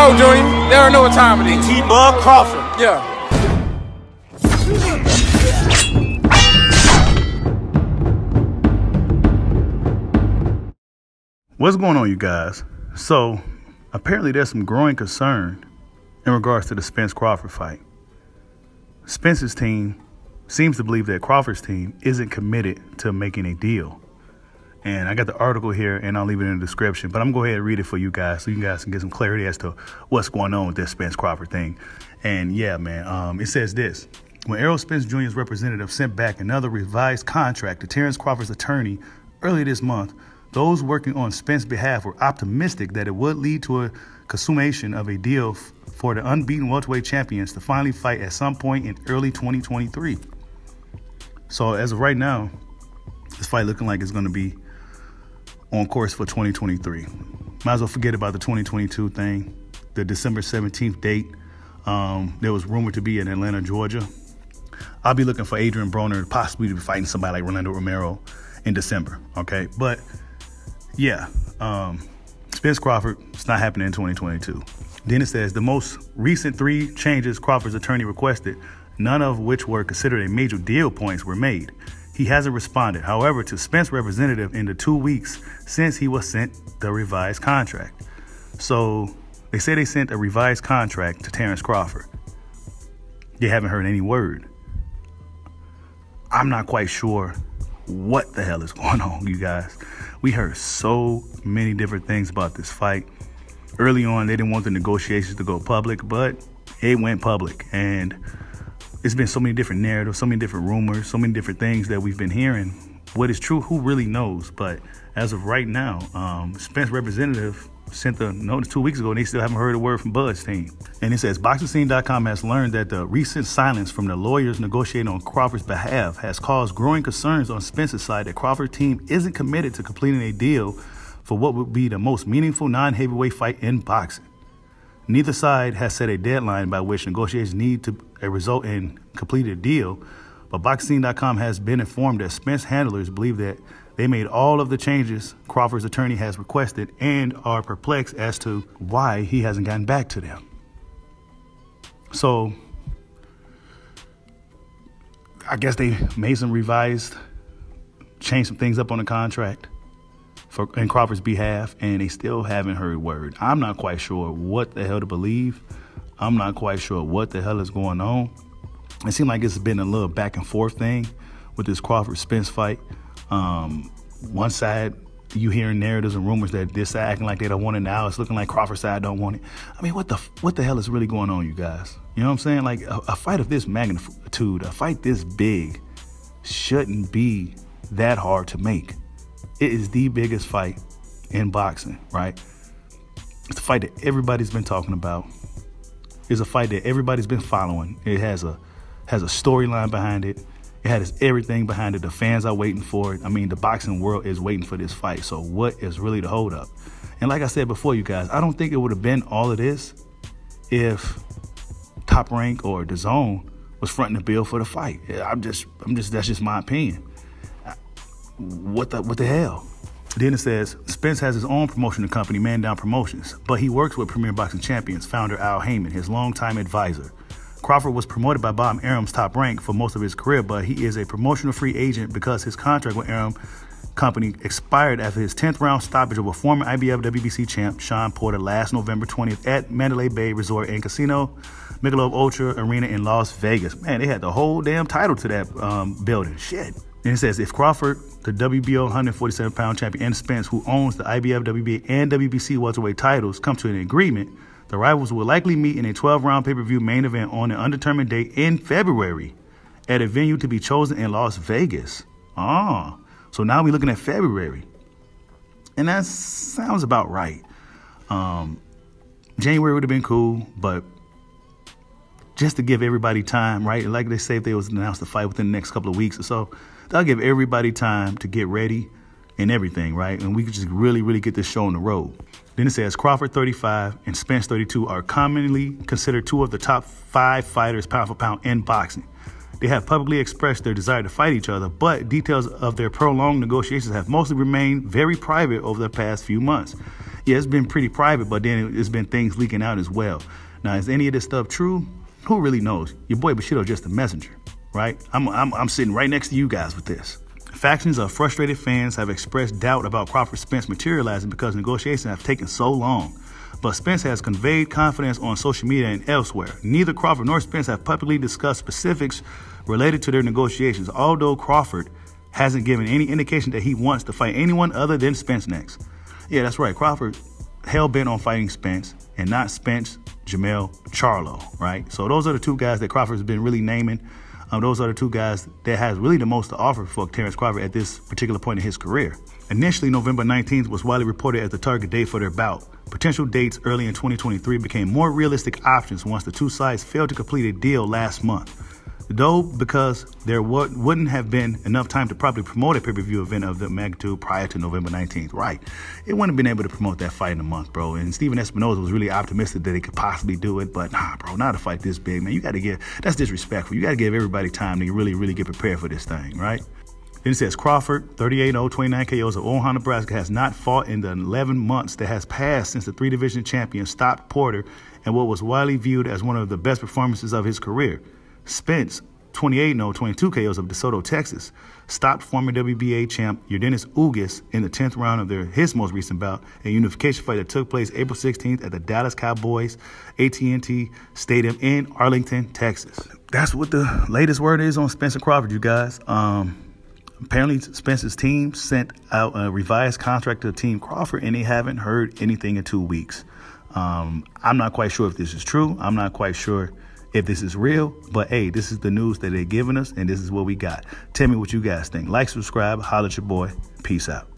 T-Bug Jr. They don't know what time it is. T-Bug Crawford. Yeah. What's going on, you guys? So, apparently there's some growing concern in regards to the Spence-Crawford fight. Spence's team seems to believe that Crawford's team isn't committed to making a deal. And I got the article here, and I'll leave it in the description. But I'm going to go ahead and read it for you guys so you guys can get some clarity as to what's going on with this Spence-Crawford thing. And yeah, man, it says this. When Errol Spence Jr.'s representative sent back another revised contract to Terrence Crawford's attorney earlier this month, those working on Spence's behalf were optimistic that it would lead to a consummation of a deal for the unbeaten welterweight champions to finally fight at some point in early 2023. So as of right now, this fight looking like it's going to be on course for 2023. Might as well forget about the 2022 thing. The December 17th date, there was rumored to be in Atlanta, Georgia. I'll be looking for Adrian Broner possibly to be fighting somebody like Rolando Romero in December, okay? But yeah, Spence Crawford, it's not happening in 2022. Then it says the most recent 3 changes Crawford's attorney requested, none of which were considered a major deal points, were made. He hasn't responded, however, to Spence representative in the 2 weeks since he was sent the revised contract. So they say they sent a revised contract to Terrence Crawford. They haven't heard any word. I'm not quite sure what the hell is going on, you guys. We heard so many different things about this fight. Early on, they didn't want the negotiations to go public, but it went public. And it's been so many different narratives, so many different rumors, so many different things that we've been hearing. What is true, who really knows? But as of right now, Spence representative sent the notice 2 weeks ago, and they still haven't heard a word from Bud's team. And it says, BoxingScene.com has learned that the recent silence from the lawyers negotiating on Crawford's behalf has caused growing concerns on Spence's side that Crawford's team isn't committed to completing a deal for what would be the most meaningful non-heavyweight fight in boxing. Neither side has set a deadline by which negotiations need to result in completed a deal, but BoxingScene.com has been informed that Spence handlers believe that they made all of the changes Crawford's attorney has requested and are perplexed as to why he hasn't gotten back to them. So I guess they made some revised, changed some things up on the contract in Crawford's behalf, and they still haven't heard word. I'm not quite sure what the hell to believe. I'm not quite sure what the hell is going on. It seems like it's been a little back and forth thing with this Crawford-Spence fight. One side, you hearing narratives and rumors that this side acting like they don't want it now. It's looking like Crawford's side don't want it. I mean, what the hell is really going on, you guys? You know what I'm saying? Like a fight of this magnitude, a fight this big shouldn't be that hard to make. It is the biggest fight in boxing, right? It's a fight that everybody's been talking about. It's a fight that everybody's been following. It has a storyline behind it. It has everything behind it. The fans are waiting for it. I mean, the boxing world is waiting for this fight. So what is really the holdup? And like I said before, you guys, I don't think it would have been all of this if Top Rank or DAZN was fronting the bill for the fight. That's just my opinion. What the hell? Then it says, Spence has his own promotional company, Man Down Promotions, but he works with Premier Boxing Champions founder Al Heyman, his longtime advisor. Crawford was promoted by Bob Arum's Top Rank for most of his career, but he is a promotional free agent because his contract with Arum Company expired after his 10th round stoppage of a former IBF WBC champ, Sean Porter, last November 20th at Mandalay Bay Resort and Casino, Michelob Ultra Arena in Las Vegas. Man, they had the whole damn title to that building. Shit. And it says, if Crawford, the WBO 147-pound champion, and Spence, who owns the IBF, WBA, and WBC welterweight titles, come to an agreement, the rivals will likely meet in a 12-round pay-per-view main event on an undetermined date in February at a venue to be chosen in Las Vegas. So now we're looking at February. And that sounds about right. January would have been cool, but just to give everybody time, right? Like they say, if they was announced the fight within the next couple of weeks or so, that'll give everybody time to get ready and everything, right? And we could just really, really get this show on the road. Then it says Crawford 35 and Spence 32 are commonly considered 2 of the top 5 fighters pound for pound in boxing. They have publicly expressed their desire to fight each other, but details of their prolonged negotiations have mostly remained very private over the past few months. Yeah, it's been pretty private, but then there's been things leaking out as well. Now, is any of this stuff true? Who really knows? Your boy Bushido just a messenger, right? I'm sitting right next to you guys with this. Factions of frustrated fans have expressed doubt about Crawford Spence materializing because negotiations have taken so long. But Spence has conveyed confidence on social media and elsewhere. Neither Crawford nor Spence have publicly discussed specifics related to their negotiations, although Crawford hasn't given any indication that he wants to fight anyone other than Spence next. Yeah, that's right. Crawford hell-bent on fighting Spence, and not Spence, Jamel, Charlo, right? So those are the two guys that Crawford's been really naming. Those are the two guys that has really the most to offer for Terrence Crawford at this particular point in his career. Initially, November 19th was widely reported as the target date for their bout. Potential dates early in 2023 became more realistic options once the two sides failed to complete a deal last month. Though, because there wouldn't have been enough time to properly promote a pay-per-view event of the magnitude prior to November 19th. Right. It wouldn't have been able to promote that fight in a month, bro. And Steven Espinoza was really optimistic that he could possibly do it. But nah, bro, not a fight this big, man. You got to give, that's disrespectful. You got to give everybody time to really get prepared for this thing, right? Then it says Crawford, 38-0, 29 KOs of Omaha, Nebraska, has not fought in the 11 months that has passed since the three-division champion stopped Porter and what was widely viewed as one of the best performances of his career. Spence, 28-0, 22 KOs of DeSoto, Texas, stopped former WBA champ Yordenis Ugas in the 10th round of his most recent bout, a unification fight that took place April 16th at the Dallas Cowboys AT&T Stadium in Arlington, Texas. That's what the latest word is on Spencer Crawford, you guys. Apparently, Spence's team sent out a revised contract to Team Crawford, and they haven't heard anything in 2 weeks. I'm not quite sure if this is true. I'm not quite sure if this is real, but hey, this is the news that they're giving us, and this is what we got. Tell me what you guys think. Like, subscribe, holler at your boy. Peace out.